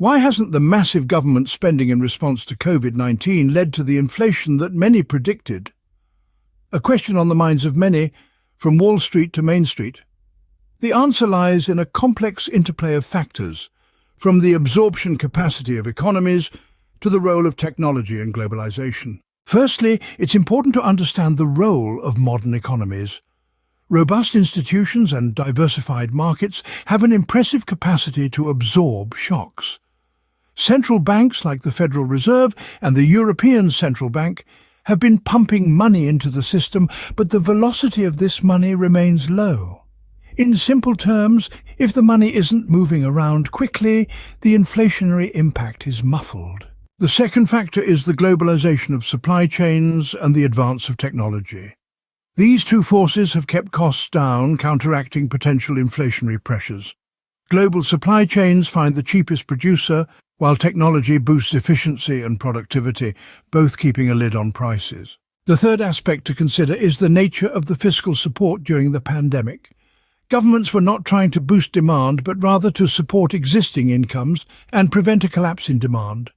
Why hasn't the massive government spending in response to COVID-19 led to the inflation that many predicted? A question on the minds of many, from Wall Street to Main Street. The answer lies in a complex interplay of factors, from the absorption capacity of economies to the role of technology and globalization. Firstly, it's important to understand the role of modern economies. Robust institutions and diversified markets have an impressive capacity to absorb shocks. Central banks like the Federal Reserve and the European Central Bank have been pumping money into the system, but the velocity of this money remains low. In simple terms, if the money isn't moving around quickly, the inflationary impact is muffled. The second factor is the globalization of supply chains and the advance of technology. These two forces have kept costs down, counteracting potential inflationary pressures. Global supply chains find the cheapest producer, while technology boosts efficiency and productivity, both keeping a lid on prices. The third aspect to consider is the nature of the fiscal support during the pandemic. Governments were not trying to boost demand, but rather to support existing incomes and prevent a collapse in demand.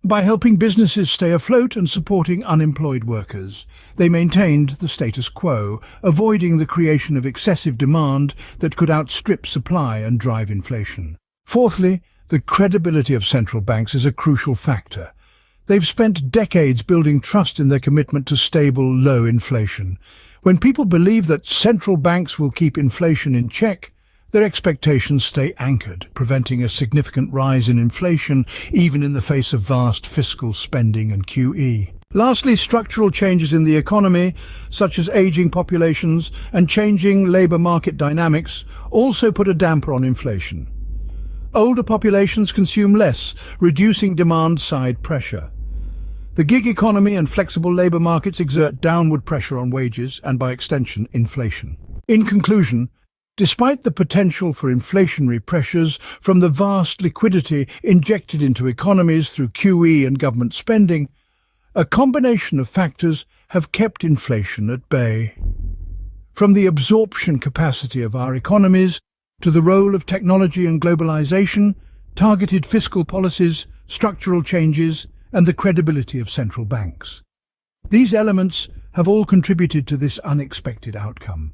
By helping businesses stay afloat and supporting unemployed workers, they maintained the status quo, avoiding the creation of excessive demand that could outstrip supply and drive inflation. Fourthly, the credibility of central banks is a crucial factor. They've spent decades building trust in their commitment to stable, low inflation. When people believe that central banks will keep inflation in check, their expectations stay anchored, preventing a significant rise in inflation even in the face of vast fiscal spending and QE. Lastly, structural changes in the economy, such as aging populations and changing labour market dynamics, also put a damper on inflation. Older populations consume less, reducing demand-side pressure. The gig economy and flexible labour markets exert downward pressure on wages and, by extension, inflation. In conclusion, despite the potential for inflationary pressures from the vast liquidity injected into economies through QE and government spending, a combination of factors have kept inflation at bay. From the absorption capacity of our economies to the role of technology and globalization, targeted fiscal policies, structural changes, and the credibility of central banks. These elements have all contributed to this unexpected outcome.